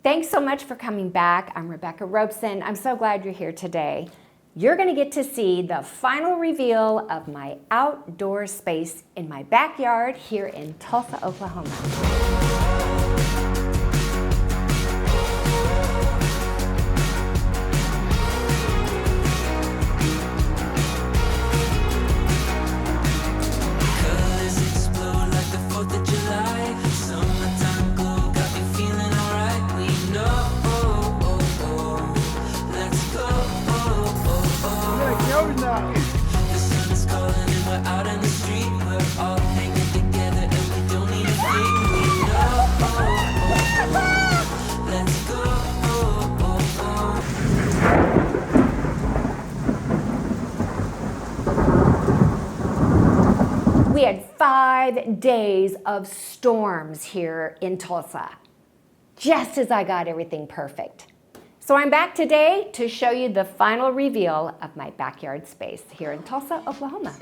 Thanks so much for coming back. I'm Rebecca Robeson. I'm so glad you're here today. You're going to get to see the final reveal of my outdoor space in my backyard here in Tulsa, Oklahoma. We had 5 days of storms here in Tulsa, just as I got everything perfect. So I'm back today to show you the final reveal of my backyard space here in Tulsa, Oklahoma.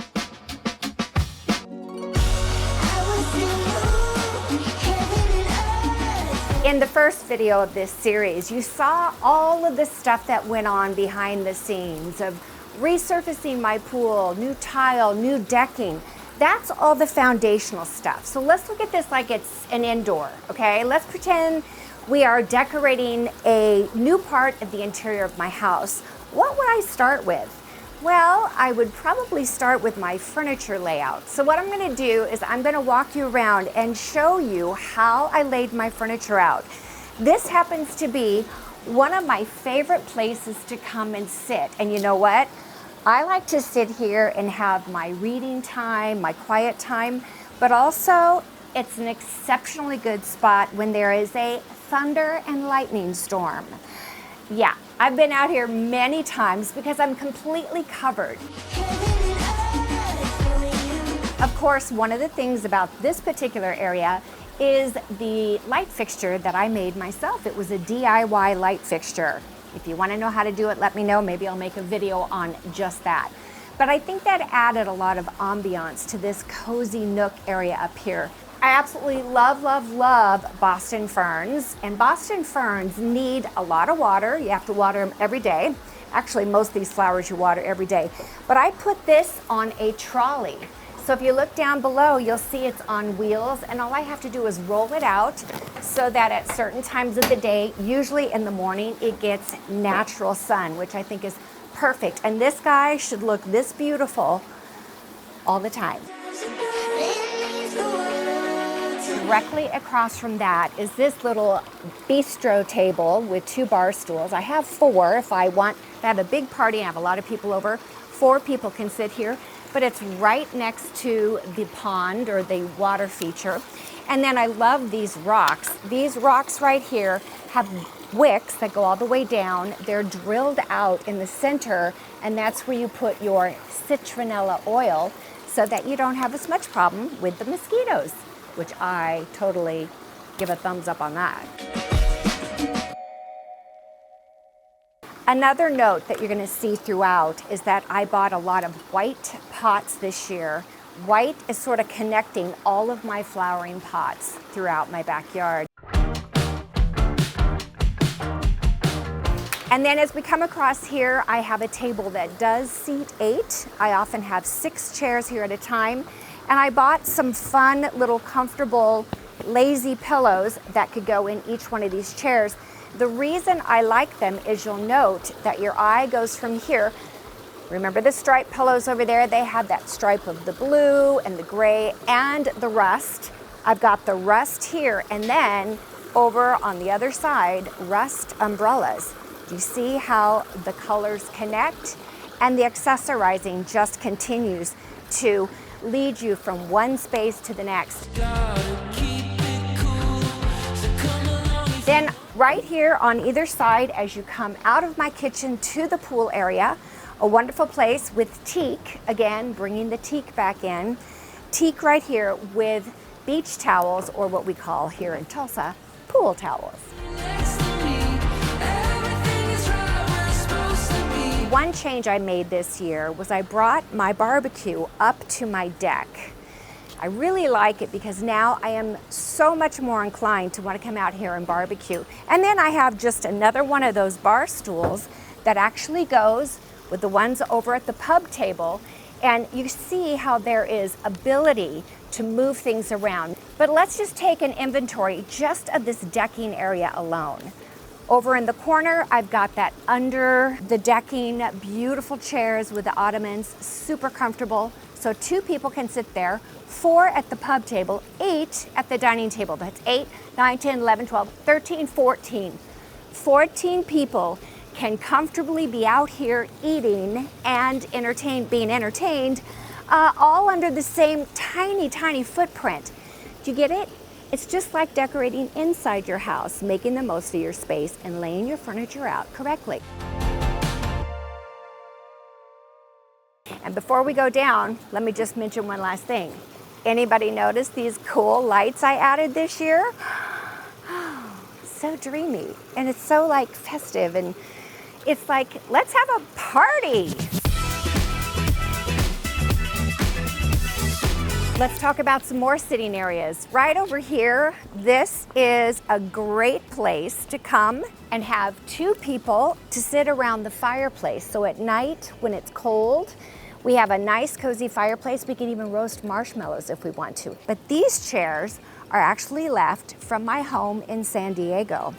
In the first video of this series, you saw all of the stuff that went on behind the scenes of resurfacing my pool, new tile, new decking. That's all the foundational stuff. So let's look at this like it's an indoor, okay? Let's pretend we are decorating a new part of the interior of my house. What would I start with? Well, I would probably start with my furniture layout. So what I'm gonna do is I'm gonna walk you around and show you how I laid my furniture out. This happens to be one of my favorite places to come and sit. And you know what? I like to sit here and have my reading time, my quiet time, but also it's an exceptionally good spot when there is a thunder and lightning storm. Yeah, I've been out here many times because I'm completely covered. Of course, one of the things about this particular area is the light fixture that I made myself. It was a DIY light fixture. If you want to know how to do it, let me know. Maybe I'll make a video on just that. But I think that added a lot of ambiance to this cozy nook area up here. I absolutely love, love, love Boston ferns. And Boston ferns need a lot of water. You have to water them every day. Actually, most of these flowers you water every day. But I put this on a trolley. So if you look down below, you'll see it's on wheels, and all I have to do is roll it out so that at certain times of the day, usually in the morning, it gets natural sun, which I think is perfect. And this guy should look this beautiful all the time. Directly across from that is this little bistro table with 2 bar stools. I have 4 if I want to have a big party and have a lot of people over. 4 people can sit here. But it's right next to the pond or the water feature. And then I love these rocks. These rocks right here have wicks that go all the way down. They're drilled out in the center, and that's where you put your citronella oil so that you don't have as much problem with the mosquitoes, which I totally give a thumbs up on that. Another note that you're going to see throughout is that I bought a lot of white pots this year. White is sort of connecting all of my flowering pots throughout my backyard. And then as we come across here, I have a table that does seat 8. I often have 6 chairs here at a time. And I bought some fun little comfortable lazy pillows that could go in each one of these chairs. The reason I like them is you'll note that your eye goes from here. Remember the striped pillows over there? They have that stripe of the blue and the gray and the rust. I've got the rust here, and then over on the other side, rust umbrellas. Do you see how the colors connect? And the accessorizing just continues to lead you from one space to the next. Then right here on either side, as you come out of my kitchen to the pool area, a wonderful place with teak, again, bringing the teak back in. Teak right here with beach towels, or what we call here in Tulsa, pool towels. One change I made this year was I brought my barbecue up to my deck. I really like it because now I am so much more inclined to want to come out here and barbecue. And then I have just another one of those bar stools that actually goes with the ones over at the pub table. And you see how there is ability to move things around. But let's just take an inventory just of this decking area alone. Over in the corner, I've got that under the decking, beautiful chairs with the ottomans, super comfortable. So 2 people can sit there, 4 at the pub table, 8 at the dining table. That's 8, 9, 10, 11, 12, 13, 14. 14 people can comfortably be out here eating and being entertained, all under the same tiny, tiny footprint. Do you get it? It's just like decorating inside your house, making the most of your space and laying your furniture out correctly. And before we go down, let me just mention one last thing. Anybody notice these cool lights I added this year? So dreamy, and it's so like festive, and it's like, let's have a party. Let's talk about some more sitting areas. Right over here, this is a great place to come and have 2 people to sit around the fireplace. So at night, when it's cold, we have a nice cozy fireplace. We can even roast marshmallows if we want to. But these chairs are actually left from my home in San Diego.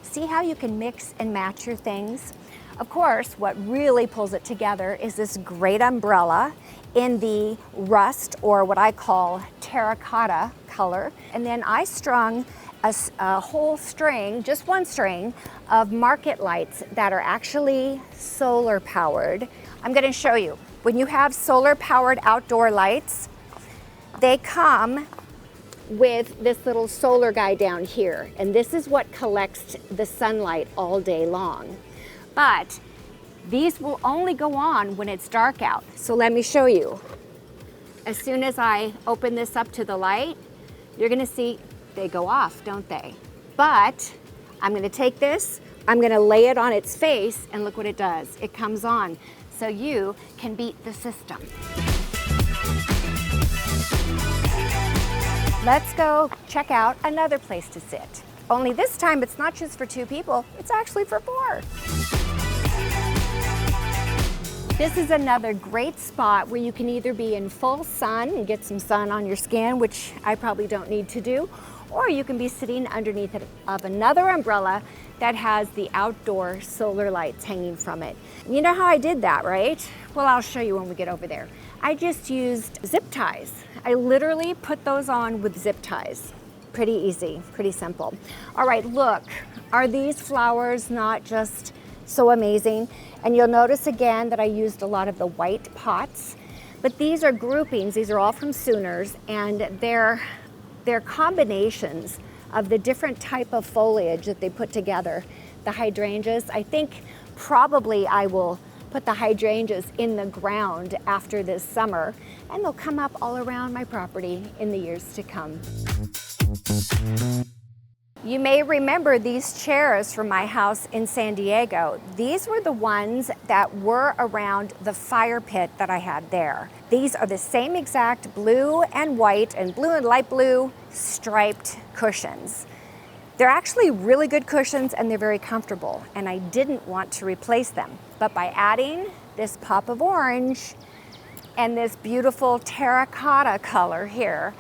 See how you can mix and match your things? Of course, what really pulls it together is this great umbrella in the rust, or what I call terracotta color. And then I strung a whole string, just one string, of market lights that are actually solar powered. I'm gonna show you. When you have solar powered outdoor lights, they come with this little solar guy down here. And this is what collects the sunlight all day long. But these will only go on when it's dark out. So let me show you. As soon as I open this up to the light, you're gonna see they go off, don't they? But I'm gonna take this, I'm gonna lay it on its face, and look what it does. It comes on, so you can beat the system. Let's go check out another place to sit. Only this time it's not just for 2 people, it's actually for 4. This is another great spot where you can either be in full sun and get some sun on your skin, which I probably don't need to do, or you can be sitting underneath of another umbrella that has the outdoor solar lights hanging from it. You know how I did that, right? Well, I'll show you when we get over there. I just used zip ties. I literally put those on with zip ties. Pretty easy, pretty simple. All right, look, are these flowers not just so amazing? And you'll notice again that I used a lot of the white pots, but these are groupings. These are all from Sooners, and they're combinations of the different type of foliage that they put together. The hydrangeas, I think probably I will put the hydrangeas in the ground after this summer, and they'll come up all around my property in the years to come. You may remember these chairs from my house in San Diego. These were the ones that were around the fire pit that I had there. These are the same exact blue and white and blue and light blue striped cushions. They're actually really good cushions, and they're very comfortable, and I didn't want to replace them. But by adding this pop of orange and this beautiful terracotta color here,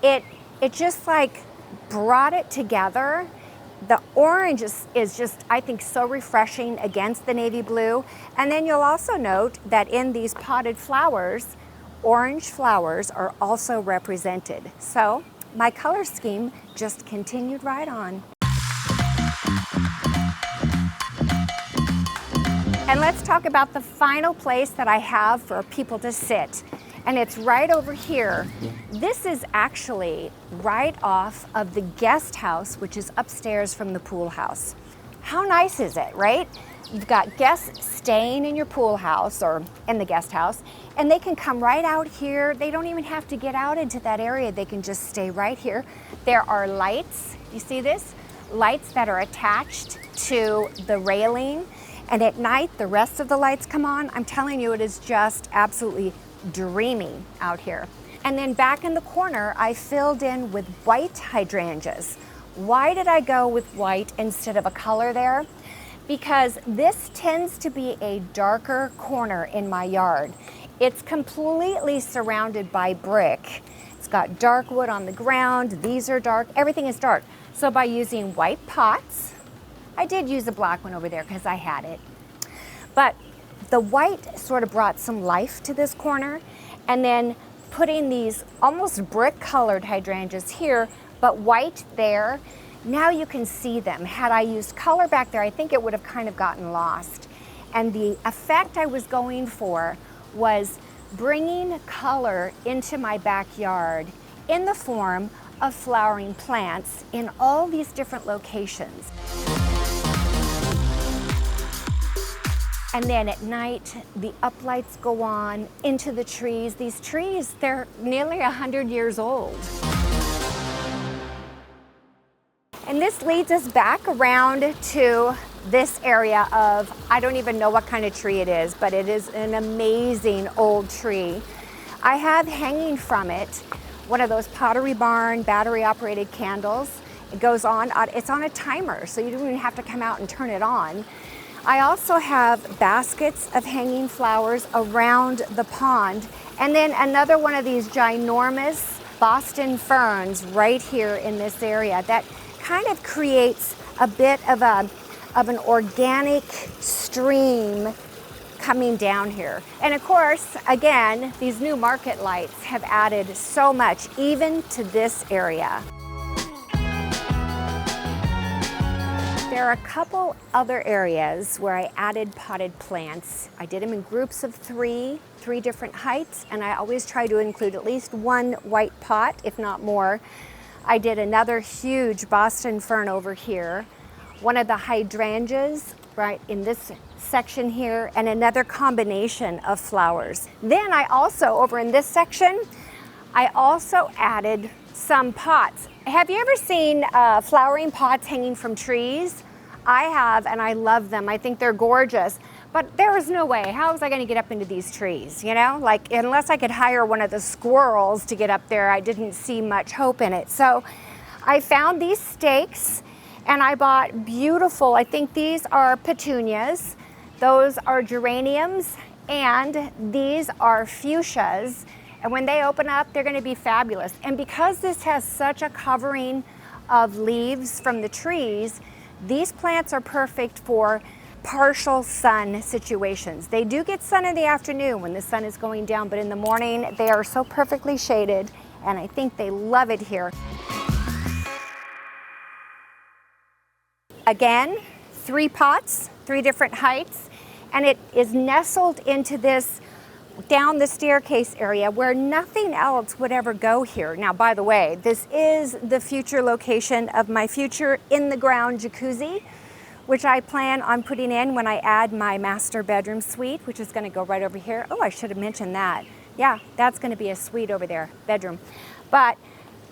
it just like brought it together. The orange is just, I think, so refreshing against the navy blue. And then you'll also note that in these potted flowers, orange flowers are also represented. So my color scheme just continued right on. And let's talk about the final place that I have for people to sit. And it's right over here. This is actually right off of the guest house, which is upstairs from the pool house. How nice is it, right? You've got guests staying in your pool house or in the guest house, and they can come right out here. They don't even have to get out into that area. They can just stay right here. There are lights, you see this? Lights that are attached to the railing. And at night, the rest of the lights come on. I'm telling you, it is just absolutely dreamy out here. And then back in the corner, I filled in with white hydrangeas. Why did I go with white instead of a color there? Because this tends to be a darker corner in my yard. It's completely surrounded by brick. It's got dark wood on the ground. These are dark. Everything is dark. So by using white pots, I did use a black one over there because I had it. But the white sort of brought some life to this corner, and then putting these almost brick colored hydrangeas here, but white there, now you can see them. Had I used color back there, I think it would have kind of gotten lost. And the effect I was going for was bringing color into my backyard in the form of flowering plants in all these different locations. And then at night, the uplights go on into the trees. These trees, they're nearly 100 years old. And this leads us back around to this area of, I don't even know what kind of tree it is, but it is an amazing old tree. I have hanging from it one of those Pottery Barn battery operated candles. It goes on, it's on a timer, so you don't even have to come out and turn it on. I also have baskets of hanging flowers around the pond, and then another one of these ginormous Boston ferns right here in this area that kind of creates a bit of an organic stream coming down here. And of course, again, these new market lights have added so much, even to this area. There are a couple other areas where I added potted plants. I did them in groups of three different heights, and I always try to include at least one white pot, if not more. I did another huge Boston fern over here, one of the hydrangeas right in this section here, and another combination of flowers. Then I also, over in this section, I also added some pots. Have you ever seen flowering pots hanging from trees? I have, and I love them. I think they're gorgeous, but there was no way. How was I gonna get up into these trees, you know? Like, unless I could hire one of the squirrels to get up there, I didn't see much hope in it. So I found these stakes, and I bought beautiful, I think these are petunias, those are geraniums, and these are fuchsias. And when they open up, they're gonna be fabulous. And because this has such a covering of leaves from the trees, these plants are perfect for partial sun situations. They do get sun in the afternoon when the sun is going down, but in the morning, they are so perfectly shaded, and I think they love it here. Again, 3 pots, 3 different heights, and it is nestled into this down the staircase area where nothing else would ever go here. Now, by the way, this is the future location of my future in-the-ground jacuzzi, which I plan on putting in when I add my master bedroom suite, which is gonna go right over here. Oh, I should have mentioned that. Yeah, that's gonna be a suite over there, bedroom. But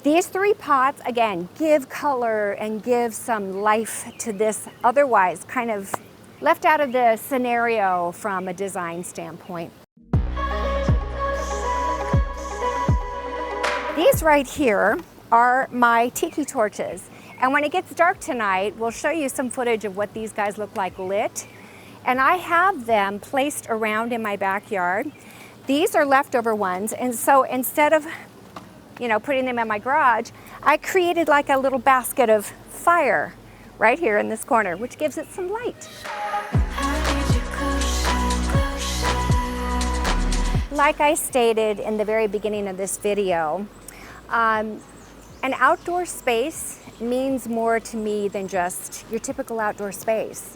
these 3 pots, again, give color and give some life to this otherwise kind of left out of the scenario from a design standpoint. These right here are my tiki torches. And when it gets dark tonight, we'll show you some footage of what these guys look like lit. And I have them placed around in my backyard. These are leftover ones. And so instead of, you know, putting them in my garage, I created like a little basket of fire right here in this corner, which gives it some light. Like I stated in the very beginning of this video, an outdoor space means more to me than just your typical outdoor space.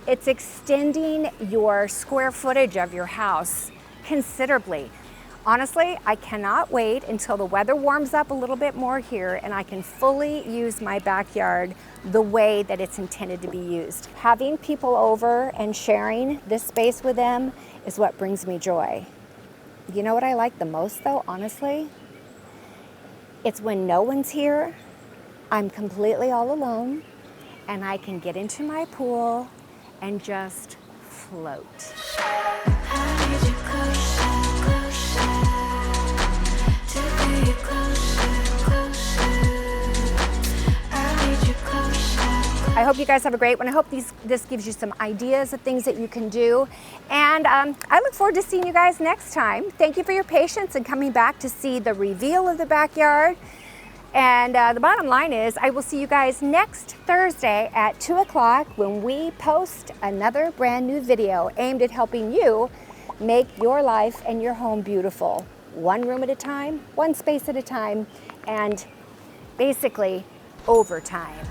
It's extending your square footage of your house considerably. Honestly, I cannot wait until the weather warms up a little bit more here and I can fully use my backyard the way that it's intended to be used. Having people over and sharing this space with them is what brings me joy. You know what I like the most though, honestly? It's when no one's here, I'm completely all alone, and I can get into my pool and just float. How did you close I hope you guys have a great one. I hope this gives you some ideas of things that you can do. And I look forward to seeing you guys next time. Thank you for your patience and coming back to see the reveal of the backyard. And the bottom line is I will see you guys next Thursday at 2 o'clock when we post another brand new video aimed at helping you make your life and your home beautiful. One room at a time, one space at a time, and basically over time.